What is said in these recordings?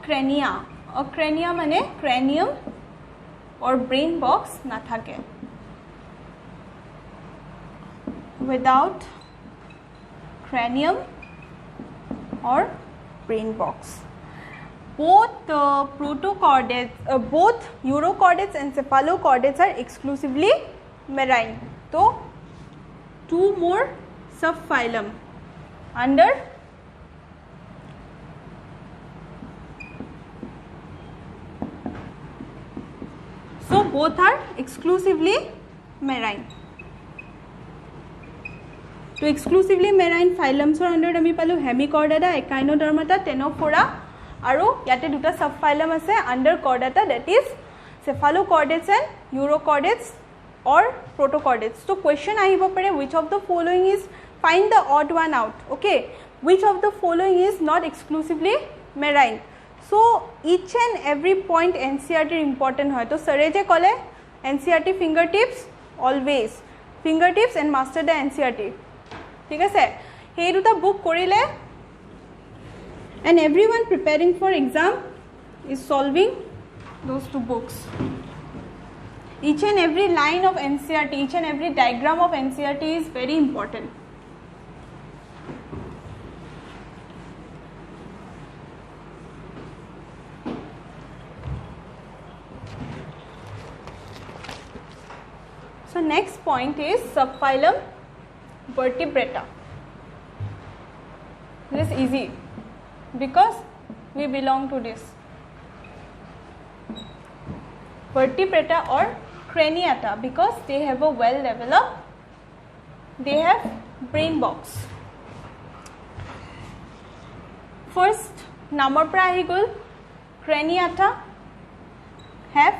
अक्रैनिया. अक्रैनिया माने cranium और brain box नाथाके. Without cranium or brain box. Both protochordates, both urochordates and cephalochordates are exclusively marine. So, two more subphylum under so both are exclusively marine. So exclusively marine phylums are under ami palu Hemichordata, Echinodermata, Ctenophora. আৰু ইয়াতে দুটা subphylum আছে under কৰ্ডাটা that is cephalochordates and urochordates or protochordates. So question আহিব পাৰে which of the following is, find the odd one out. Okay, which of the following is not exclusively marine? So each and every point NCERT important হয়. তো sir je kole NCERT fingertips always, fingertips and master the NCERT. ঠিক আছে, সেই দুটা বুক কৰিলে and everyone preparing for exam is solving those two books. Each and every line of NCERT, each and every diagram of NCERT is very important. So next point is subphylum Vertebrata. This is easy because we belong to this. Vertebrata or Craniata because they have a well developed, they have brain box. First number pra ahi gol, Craniata have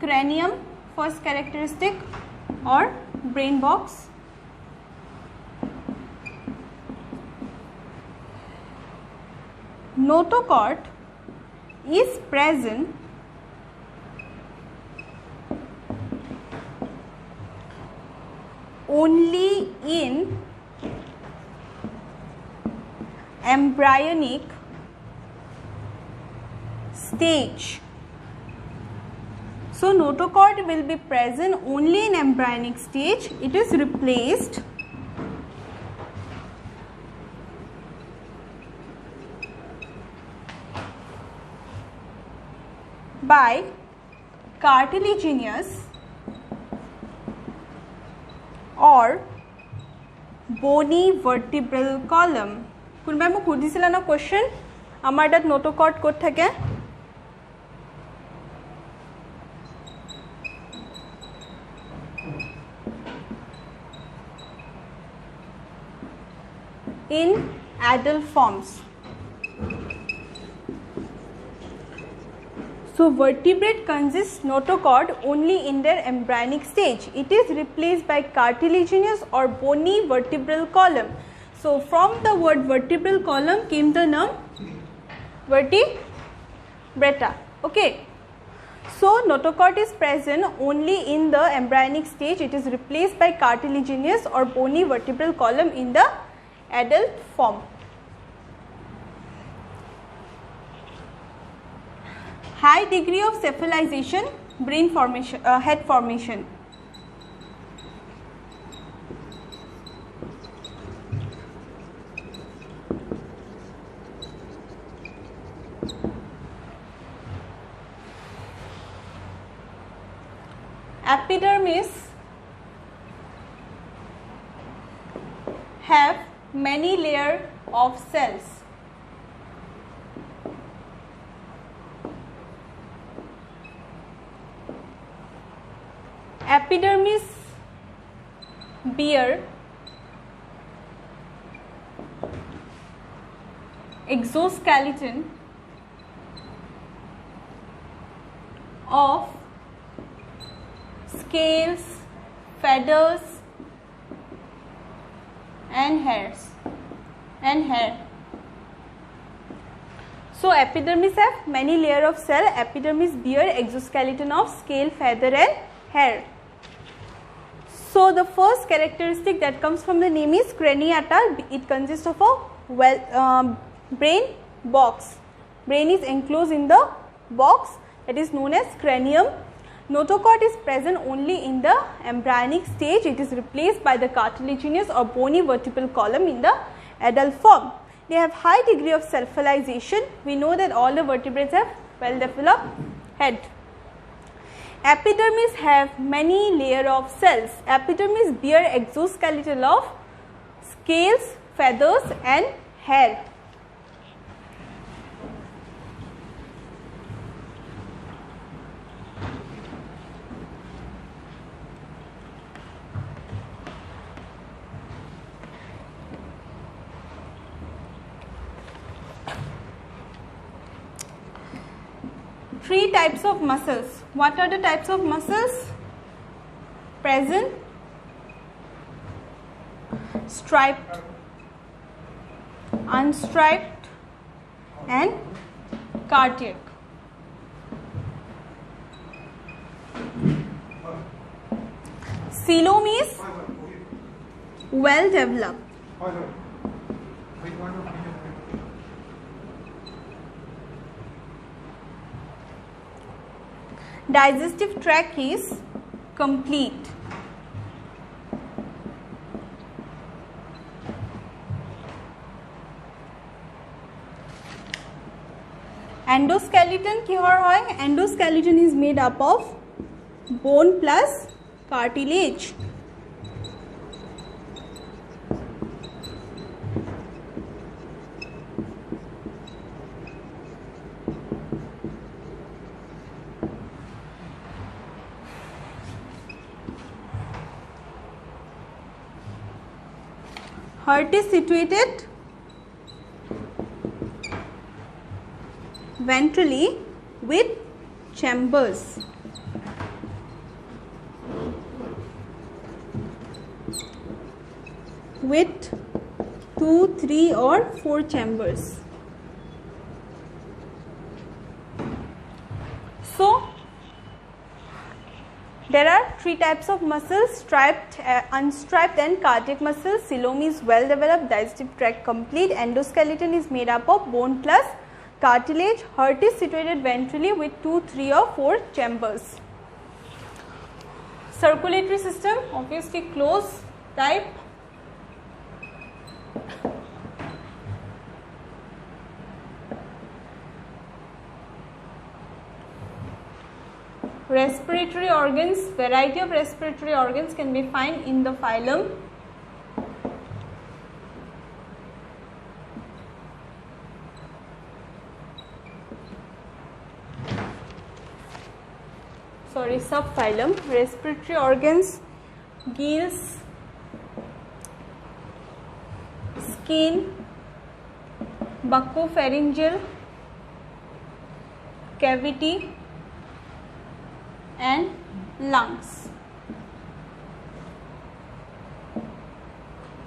cranium first characteristic or brain box. Notochord is present only in embryonic stage. So notochord will be present only in embryonic stage. It is replaced by cartilaginous or bony vertebral column. কোনবাই মোক সুধিছিল না question আমাৰ তাত নোটোকৰ্ড ক'ত থাকে in adult forms. So vertebrate consists notochord only in their embryonic stage. It is replaced by cartilaginous or bony vertebral column. So from the word vertebral column came the name vertebrata. Okay. So notochord is present only in the embryonic stage. It is replaced by cartilaginous or bony vertebral column in the adult form. High degree of cephalization, brain formation, head formation. Epidermis have many layers of cells. Epidermis bear exoskeleton of scales, feathers and hairs and hair. So epidermis have many layers of cell. Epidermis bear exoskeleton of scale, feather and hair. So the first characteristic that comes from the name is craniata. It consists of a brain box. Brain is enclosed in the box that is known as cranium. Notochord is present only in the embryonic stage. It is replaced by the cartilaginous or bony vertebral column in the adult form. They have high degree of self-fertilization. We know that all the vertebrates have well developed head. Epidermis have many layer of cells. Epidermis bear exoskeletal of scales, feathers and hair. Three types of muscles. What are the types of muscles? Present, striped, unstriped and cardiac. Coelom is well developed. Digestive tract is complete. Endoskeleton किहर होय? Endoskeleton is made up of bone plus cartilage. Heart is situated ventrally with chambers. With 2, 3 or 4 chambers. So, there are three types of muscles: striped, unstriped and cardiac muscles. Coelom is well developed, digestive tract complete. Endoskeleton is made up of bone plus cartilage. Heart is situated ventrally with 2, 3 or 4 chambers. Circulatory system, obviously closed type. Respiratory organs, variety of respiratory organs can be found in the phylum. Subphylum. Respiratory organs: gills, skin, buccopharyngeal cavity and lungs.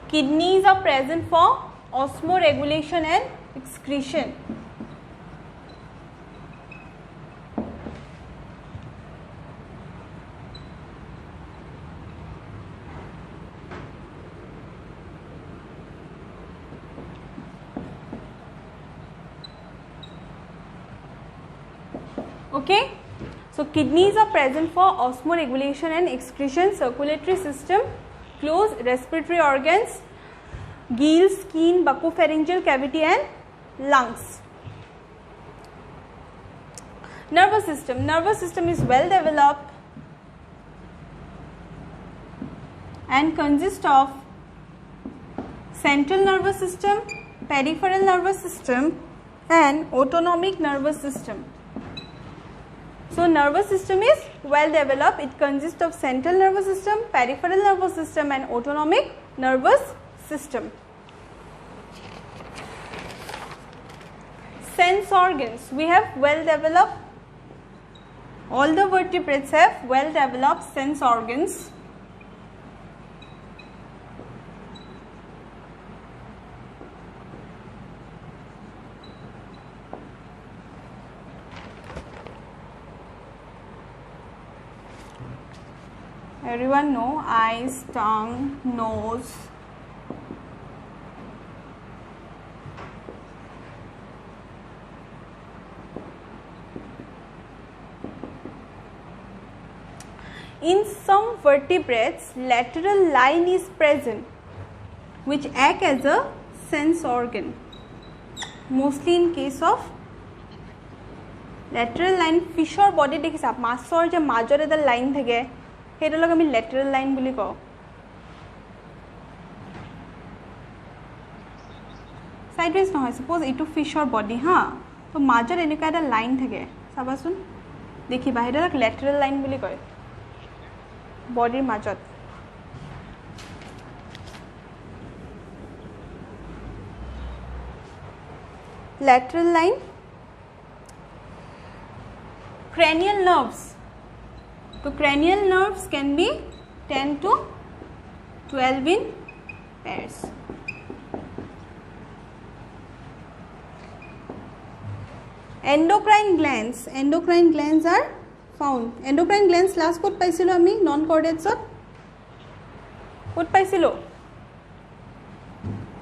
Kidneys are present for osmoregulation and excretion. Okay. So, kidneys are present for osmoregulation and excretion. Circulatory system, closed. Respiratory organs, gills, skin, buccopharyngeal cavity and lungs. Nervous system. Nervous system is well developed and consists of central nervous system, peripheral nervous system and autonomic nervous system. So, nervous system is well developed. It consists of central nervous system, peripheral nervous system and autonomic nervous system. Sense organs. We have well developed, all the vertebrates have well developed sense organs. Everyone know eyes, tongue, nose. In some vertebrates, lateral line is present which act as a sense organ. Mostly in case of lateral line, fishor body dekhisa maছৰ যে মাজৰ এটা line থাকে হেইটোলক আমি lateral line বুলি কও. Sideways নহয়, suppose এইটো fishor body ha, তো মাজৰ এনেকা এটা লাইন থাকে চাবাচোন দেখিবা হেইটোলক lateral line বুলি কয় বডিৰ মাজত. Lateral line. Cranial nerves. So cranial nerves can be 10 to 12 in pairs. Endocrine glands. Endocrine glands are found. Endocrine glands last kot paisilo ami non chordates ot. Kot paisilo?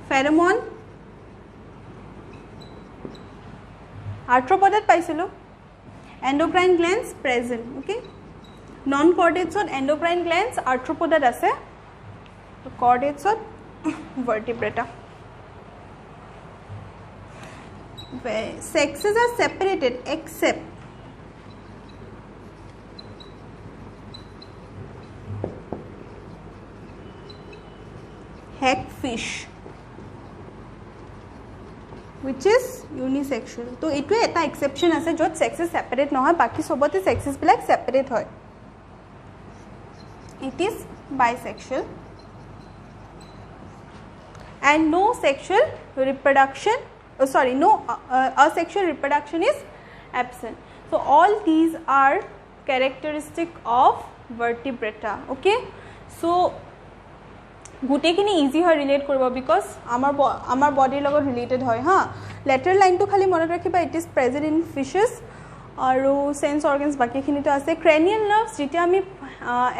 Pheromone. Arthropods paisilo. Endocrine glands present. Okay. Non chordates ot endocrine glands, arthropods ase. So chordates ot vertebrata. Sexes are separated except hagfish, which is unisexual. So it is a exception ase jot sexes separate nohoy, baki sobote sexes bilak separate hoy. It is bisexual and no sexual reproduction, no asexual reproduction is absent. So all these are characteristic of vertebrata. Okay, so গুটেখিনি easy হয় relate কৰিব because আমাৰ বডিৰ লগত related হয় হা. Lateral লাইনটো খালি মনত ৰাখিবা, ইট ইজ প্ৰেজেন্ট ইন ফিশেছ আৰু সেন্স অৰ্গেনছ বাকীখিনিতো আছে. ক্ৰেনিয়েল নাৰ্ভছ যেতিয়া আমি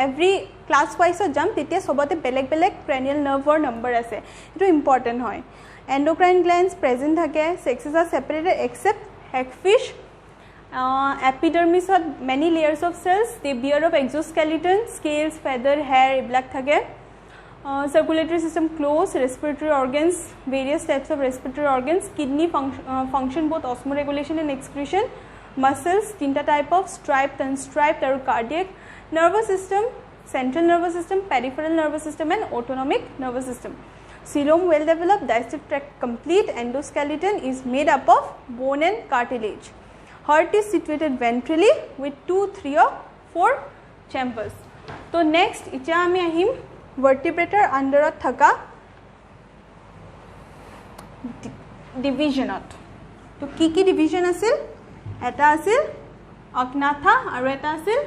এভৰি ক্লাছ ৱাইজত যাম তেতিয়া সবতে বেলেগ বেলেগ ক্ৰেনিয়েল নাৰ্ভৰ নম্বৰ আছে, এইটো ইম্পৰ্টেণ্ট হয়. এণ্ডোক্ৰাইন গ্লেণ্ডছ প্ৰেজেণ্ট থাকে, sexes are separated except hagfish. এপিডাৰ্মিছত many layers of cells, they bear of exoskeleton, scales, feather, hair এইবিলাক থাকে. Circulatory system close, respiratory organs, various types of respiratory organs, kidney function both osmoregulation and excretion, muscles, tinta type of striped, unstriped, or cardiac, nervous system, central nervous system, peripheral nervous system, and autonomic nervous system. Coelom well developed, digestive tract complete, endoskeleton is made up of bone and cartilage. Heart is situated ventrally with 2, 3 or 4 chambers. So next, icha ami ahim vertebrator underot thaka divisionot. To ki division asil? Eta asil agnatha aru eta asil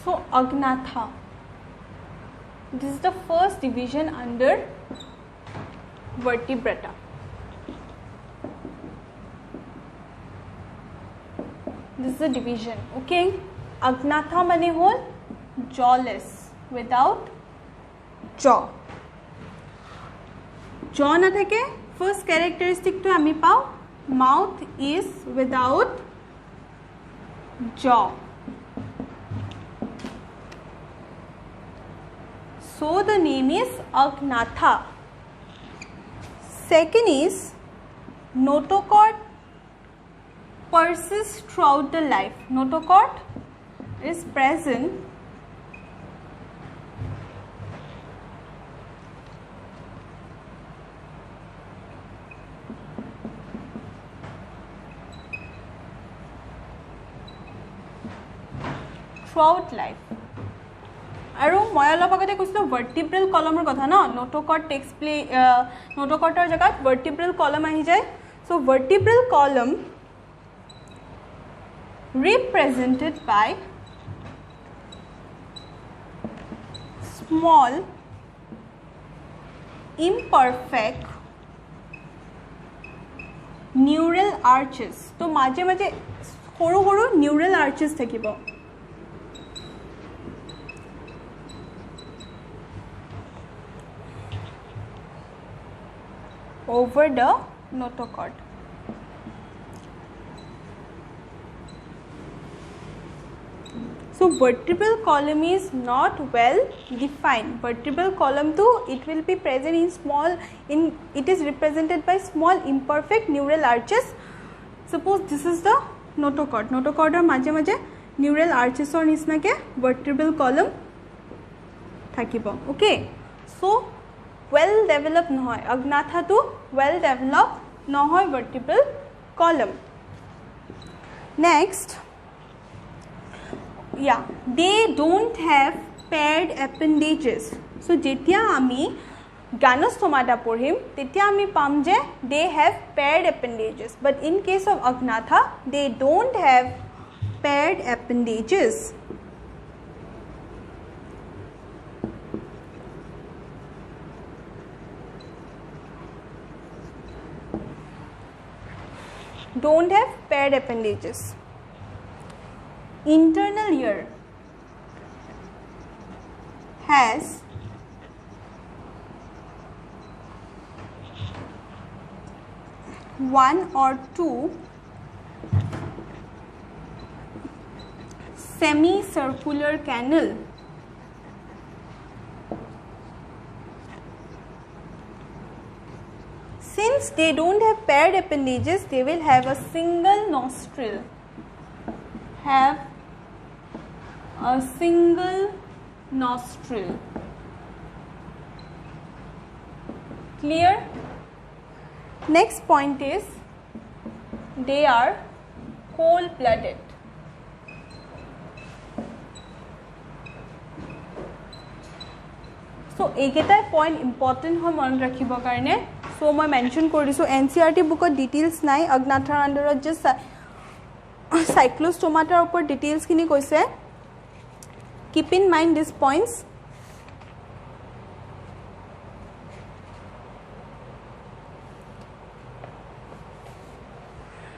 so agnatha. This is the first division under vertebrata. This is the division. Okay, agnatha mane hol jawless, without jaw. Jaw na thake, first characteristic to ami pao, mouth is without jaw. So the name is agnatha. Second is notochord persists throughout the life. Notochord is present throughout life. আৰু মই অলপ আগতে কৈছিলো vertebral কলমৰ কথা ন, নোটোকৰ্ড text play নোটোকৰ্ডৰ জেগাত vertebral কলম আহি যায়. সো ভাৰ্টিব্ৰেল কলম represented by small imperfect neural arches. तो माजे माजे सৰু सৰু neural arches থাকিব over the notochord. So vertebral column is not well defined. Vertebral column too, it will be present in small, it is represented by small imperfect neural arches. Suppose this is the notochord. Notochord or maje maje neural arches or nisna ke vertebral column thakibo. Okay. So well developed nohoy. Agnatha to well developed nohoy vertebral column. Next. Yeah, they don't have paired appendages. So jetia ami Ganostomatata porhim, tetia ami pam je they have paired appendages. But in case of Agnatha, they don't have paired appendages. Don't have paired appendages. Internal ear has one or two semicircular canal. Since they don't have paired appendages, they will have a single nostril. Have a single nostril. Clear? Next point is they are cold-blooded. So eketa point important hoy mon rakhibo karone. So moi mention kori disu NCERT book details nai Agnatha under just cyclostomata upor details kini koise. Keep in mind these points.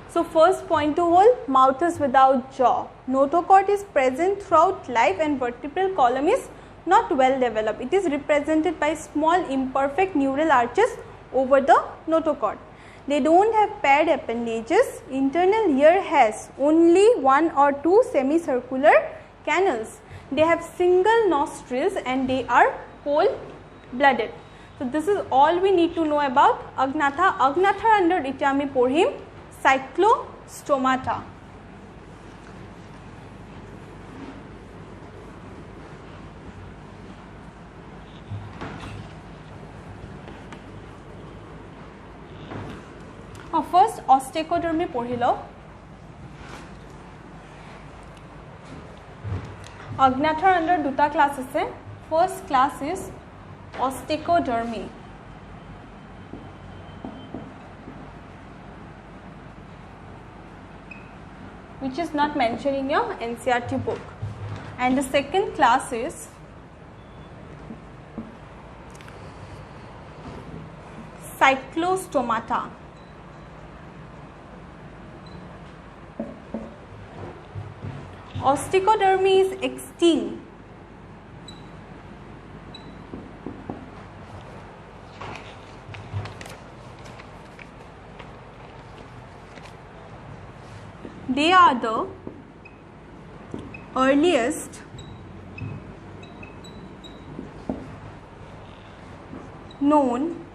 So first point to hold, mouth is without jaw. Notochord is present throughout life and vertebral column is not well developed. It is represented by small imperfect neural arches over the notochord. They don't have paired appendages. Internal ear has only one or two semicircular canals. They have single nostrils and they are cold-blooded. So this is all we need to know about Agnatha. Agnatha under itya ami porhim cyclostomata. First osteodermy porhilo. Agnatha under duta class ase. First class is osteodermy. Which is not mentioned in your NCERT book. And the second class is cyclostomata. Osteodermy is extinct. They are the earliest known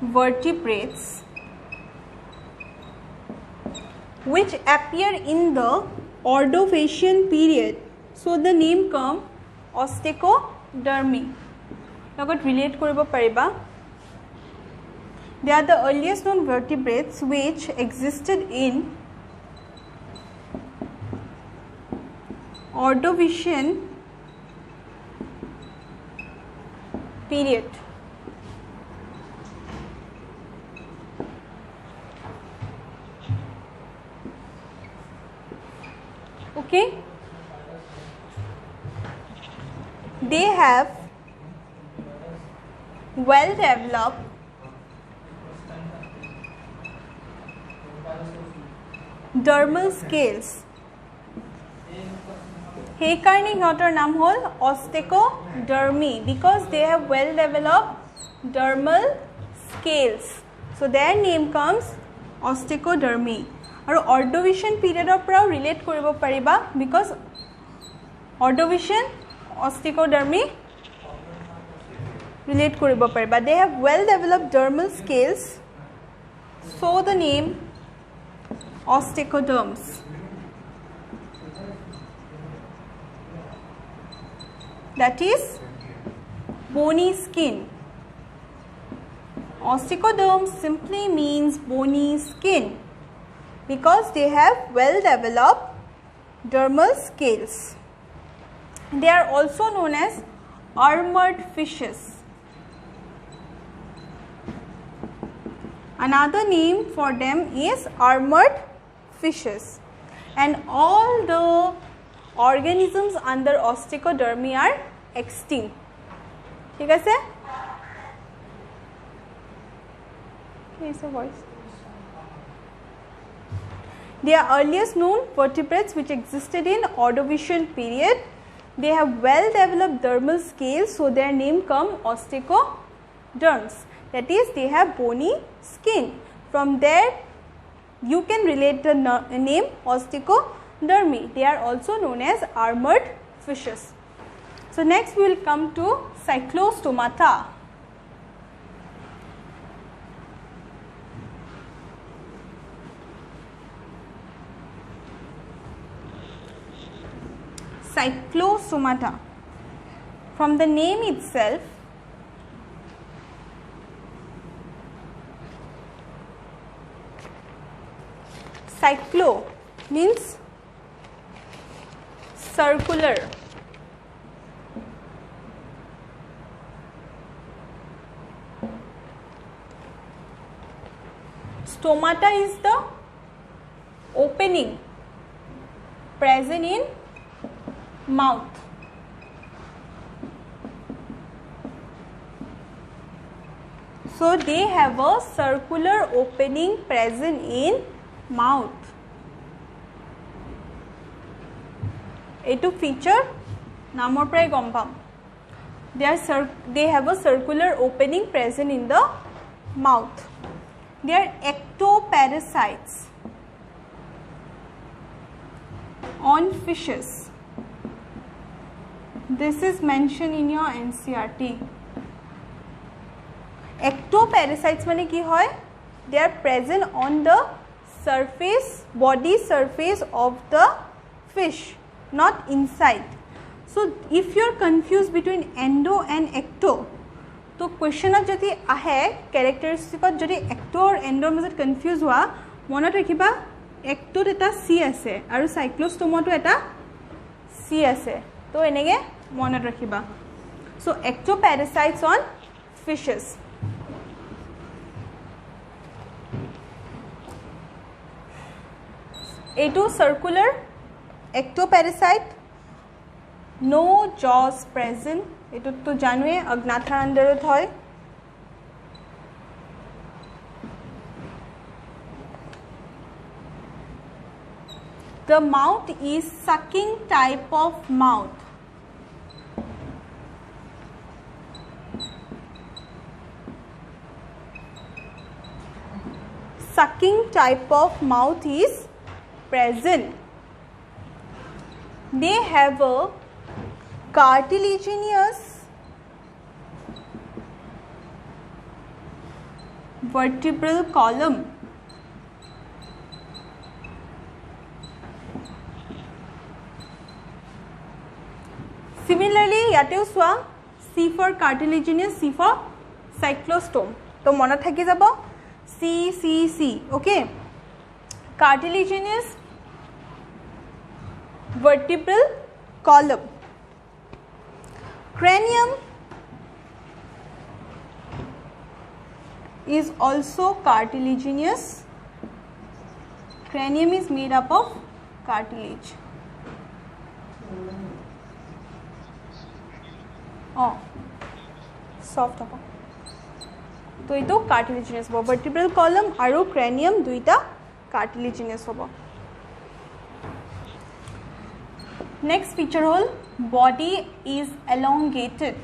vertebrates which appear in the Ordovician period. So the name come osteodermy. Logot relate koribo pariba. They are the earliest known vertebrates which existed in Ordovician period. Okay, they have well developed dermal scales. সেইকাৰণে সিহঁতৰ নাম হ'ল osteodermy because they have well developed dermal scales. So their name comes osteodermy. আৰু Ordovician periodৰ পৰাও relate কৰিব পাৰিবা because Ordovician osteodermy relate কৰিব পাৰিবা. They have well developed dermal scales, so the name osteoderms. That is bony skin. Osteoderms simply means bony skin because they have well developed dermal scales. They are also known as armored fishes. Another name for them is armored fishes. And all the organisms under osteodermy are extinct. ঠিক আছে? Here's a voice. They are earliest known vertebrates which existed in Ordovician period. They have well developed dermal scales, so their name come osteoderms. That is, they have bony skin. From there, you can relate the name osteodermy. They are also known as armored fishes. So next we will come to cyclostomata. Cyclostomata. From the name itself, cyclo means circular. Stomata is the opening present in mouth. So they have a circular opening present in mouth. এইটো feature নামৰ পৰাই গম পাম. They have a circular opening present in the mouth. They are ectoparasites on fishes. This is mentioned in your NCERT. Ectoparasites মানে কি হয়? They are present on the surface, body surface of the fish, not inside. So if you are confused between endo and ecto, तो क्वेश्चনত যদি আহে ক্যারেক্টারিস্টিকত যদি ecto और endo মাজত confuse হোৱা মনত ৰাখিবা ectoত এটা c আছে আৰু সাইক্লোস্টোমাটো এটা c আছে তো এনেগে মনত ৰাখিবা. So ectoparasites on fishes. এইটো circular ectoparasite, no jaws present. এইটো তো জানোৱে অগ্নাথাৰ আন্ডাৰত হয়. The mouth is sucking type of mouth. Sucking type of mouth is present. They have a cartilaginous vertebral column. Similarly, ইয়াতেও সোয়া C for cartilaginous, C for cyclostome. তো মনত থাকি যাব C C C. Okay. Cartilaginous vertebral column. Cranium is also cartilaginous. Cranium is made up of cartilage. Soft হ'ব তো এইটো কাৰ্টিলেজিনাছ হ'ব vertebral কলম আৰু ক্ৰেনিয়াম দুইটা কাৰ্টিলেজিনাছ হ'ব নেক্সট ফিচাৰ হ'ল body is elongated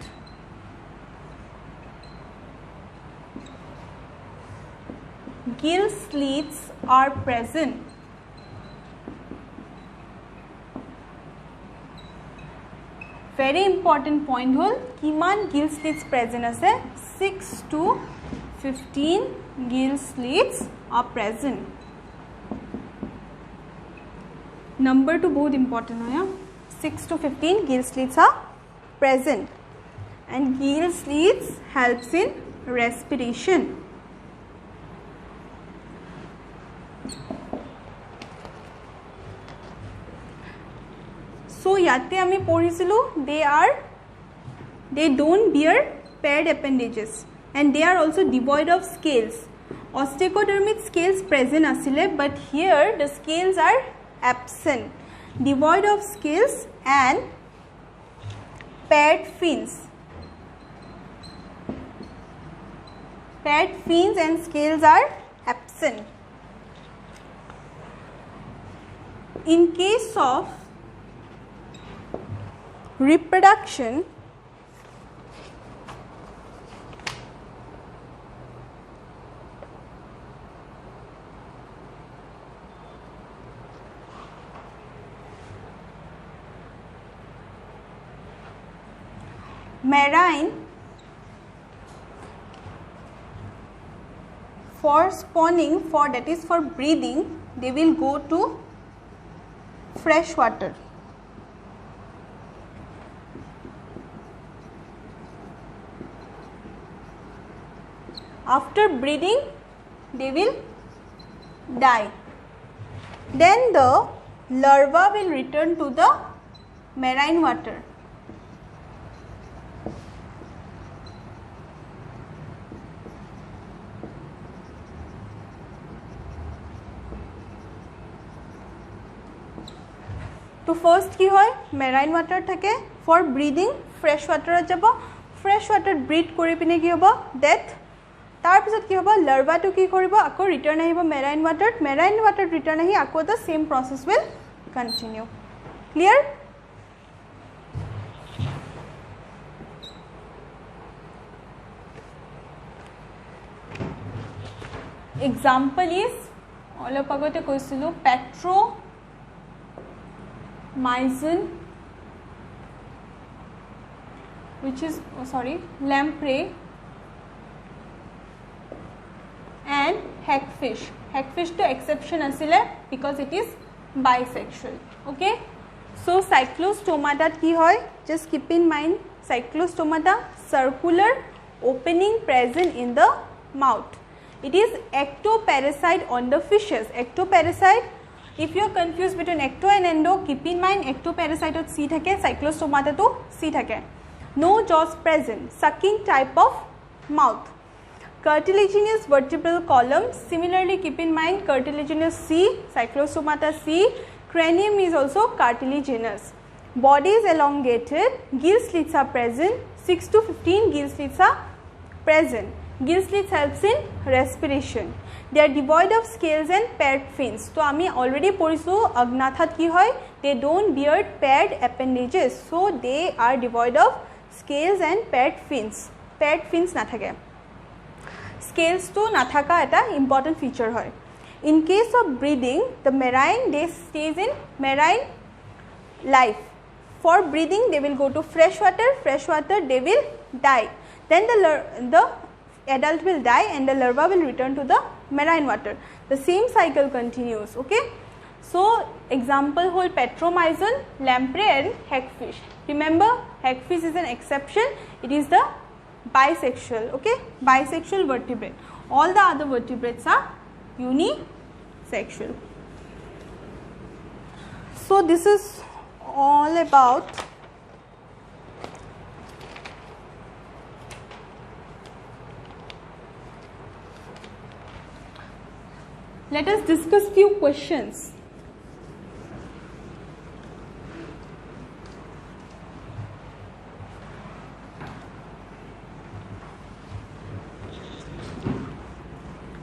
gill slits are present very important point hol kiman gill slits present ase 6 to 15 gill slits are present number to bahut important hoya 6 to 15 gill slits are present and gill slits helps in respiration so yate ami porisilu they don't bear paired appendages and they are also devoid of scales osteodermic scales present asile but here the scales are absent devoid of scales and paired fins and scales are absent in case of reproduction marine for spawning for that is for breeding they will go to fresh water after breeding they will die then the larva will return to the marine water to first ki hoy marine water thake for breeding fresh water jabo fresh water breed kori pine ki hobo death tar pisot ki hobo larva to ki koribo ako return ahibo marine water return ahi ako the same process will continue clear example is all agote koisilu petromyzin which is lamprey and hagfish to exception asile because it is bisexual okay so cyclostomata ki hoy just keep in mind cyclostomata circular opening present in the mouth it is ectoparasite on the fishes ectoparasite if you are confused between ecto and endo keep in mind ectoparasite ot c thake cyclostomata to c thake no jaws present sucking type of mouth cartilaginous vertebral column similarly keep in mind cartilaginous c cyclostomata c cranium is also cartilaginous body is elongated gill slits are present 6 to 15 gill slits are present gill slits helps in respiration they are devoid of scales and paired fins so ami already porisu agnathat ki hoy they don't bear paired appendages so they are devoid of scales and paired fins na thake scales to na thaka eta important feature hoy in case of breeding the marine they stays in marine life for breeding they will go to fresh water they will die then the adult will die and the larva will return to the marine water the same cycle continues okay so example whole petromyzin lamprey and hagfish remember hagfish is an exception it is the bisexual okay bisexual vertebrate all the other vertebrates are unisexual so this is all about let us discuss few questions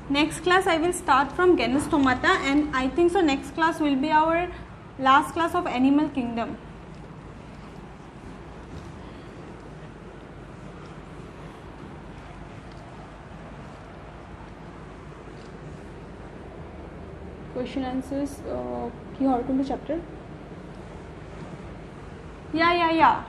Next class I will start from genus Stomata, and I think so next class will be our last class of animal kingdom. Question answers কিহৰ কোনটো chapter? Yeah.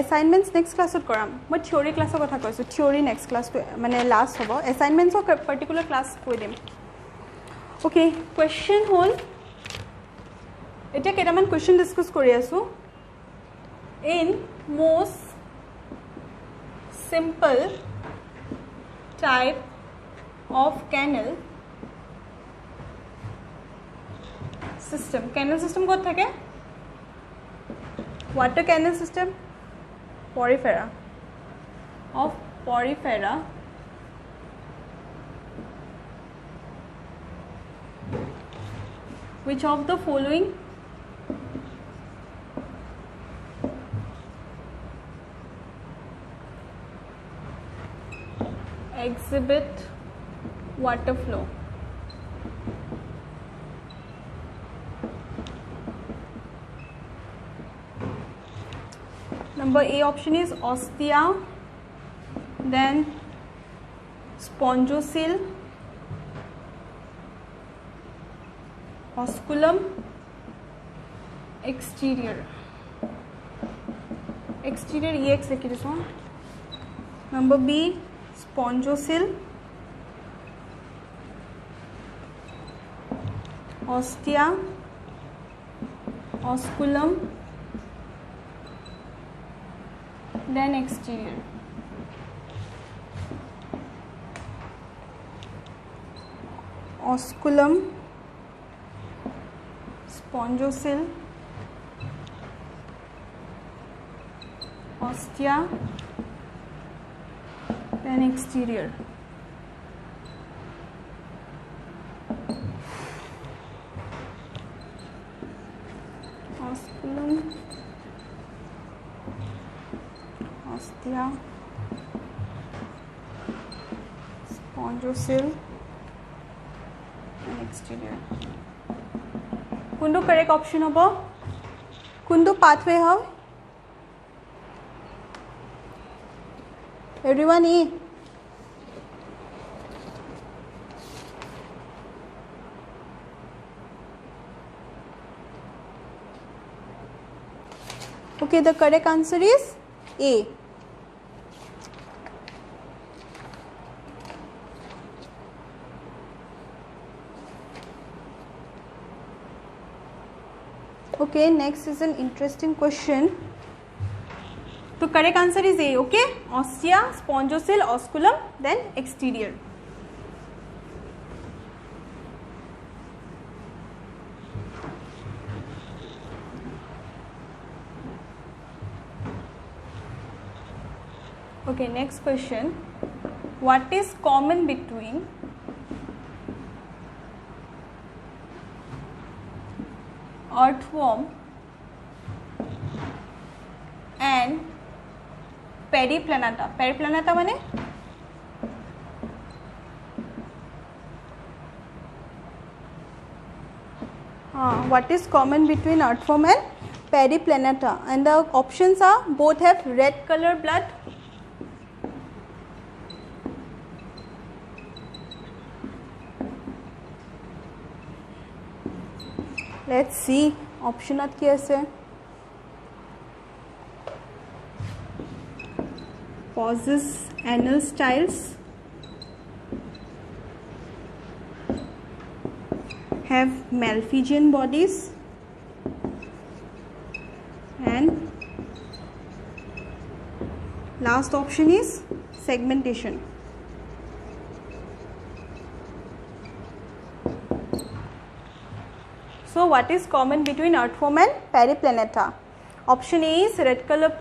Assignments next class ত কৰাম. মই theory class ৰ কথা কৈছো. Theory next class মানে last হ'ব. Assignments ৰ particular class কৈ দিম. Okay, question হল এতিয়া কেইটামান question discuss কৰি আছো. In most simple type of canal system. Canal system ক'ত থাকে? Water canal system, porifera. Of porifera, which of the following exhibit water flow? Number A option is ostia, then spongocoel, osculum, exterior. Exterior EX लिखी दिसो. Number B spongocoel, ostia, osculum, then exterior. Osculum, spongocoel, ostia, then exterior. Osculum, ostia, spongocoel, and exterior. Kundu correct option hobo? Kundu pathway how? Everyone E. Okay, the correct answer is A. Okay, next is an interesting question. So correct answer is A. Okay, ostia, spongocoel, osculum, then exterior. Okay, next question. What is common between earthworm and periplaneta? Periplaneta mane? What is common between earthworm and periplaneta? And the options are both have red color blood, let's see option at ki ase. Possess anal styles, have Malpighian bodies, and last option is segmentation. So what is common between earthworm and periplaneta? Option A is red color.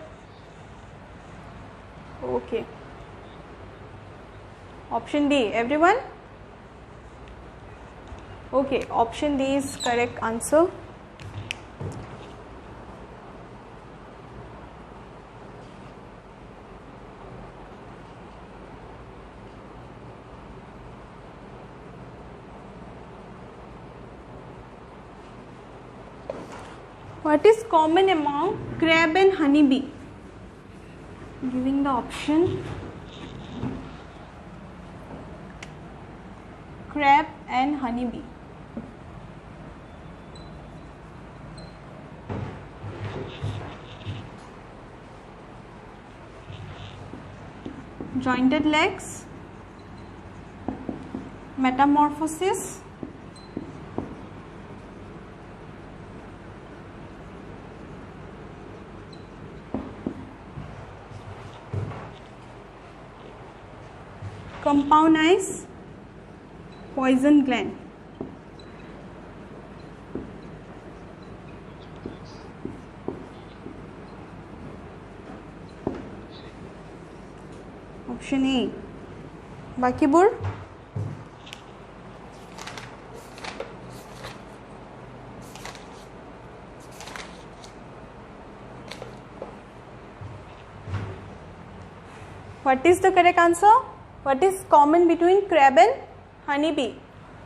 Okay. Option D, everyone? Okay, option D is correct answer. What is common among crab and honeybee? Giving the option. Crab and honeybee. Jointed legs, metamorphosis, compound eyes, poison gland. Option A. Bakibur. What is the correct answer? What is common between crab and honeybee?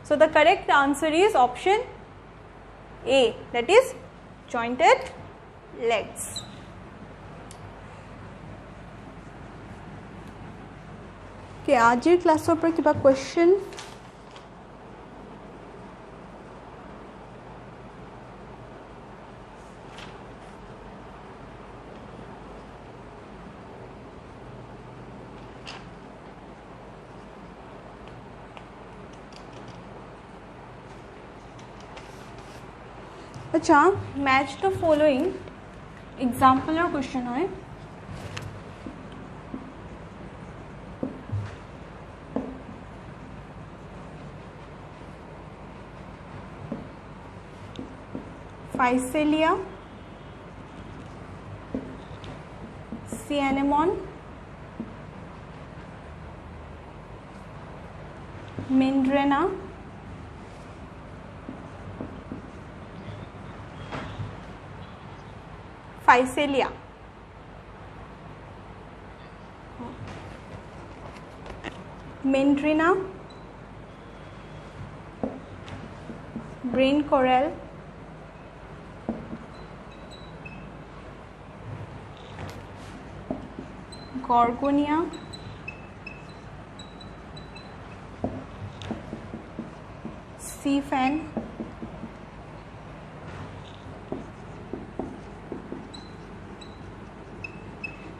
So the correct answer is option A, that is jointed legs. Okay, আজিৰ ক্লাছৰ পৰা কিবা question? अच्छा, match the following example or question है. Physalia, sea anemone, Mindrena, Physalia. Mindrena, brain coral, Gorgonia, sea fan,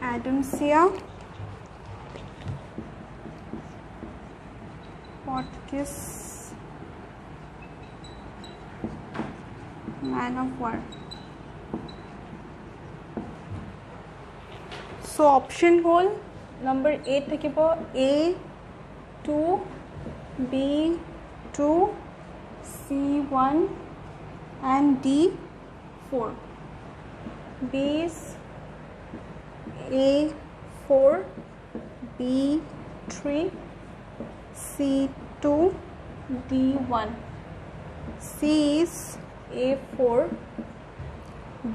Adamsia, Potkiss, man of war. So option hole number 8 থাকিব A2, B2, C1 and D4. Base A4, B3, C2, D1. C is A4,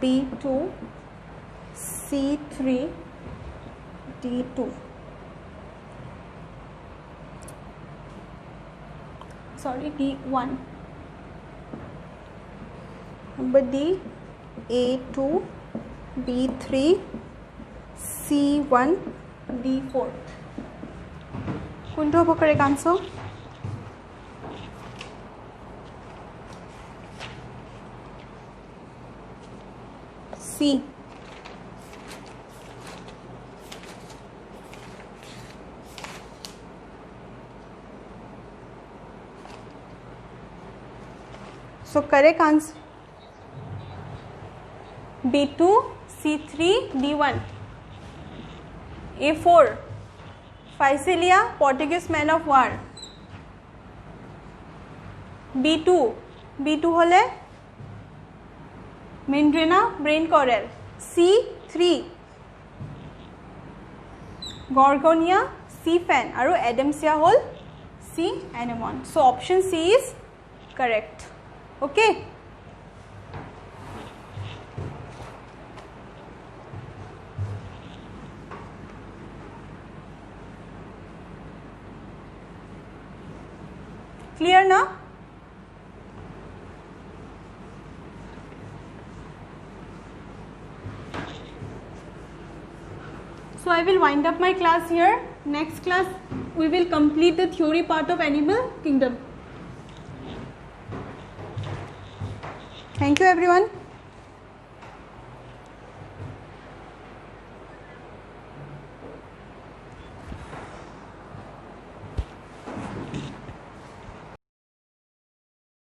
B2, C3, D2. Sorry, D1. Number D, A2, B3, C1, D4. কোনটো হ'ব correct answer? C. So correct answer B2, C3, D1. A4, Physalia, Portuguese man of war. B2 hole Mindrena, brain coral. C3, Gorgonia, sea fan. Aru Adamsia hole sea anemone. So option C is correct. Okay. Clear now? So I will wind up my class here. Next class we will complete the theory part of animal kingdom. Thank you everyone.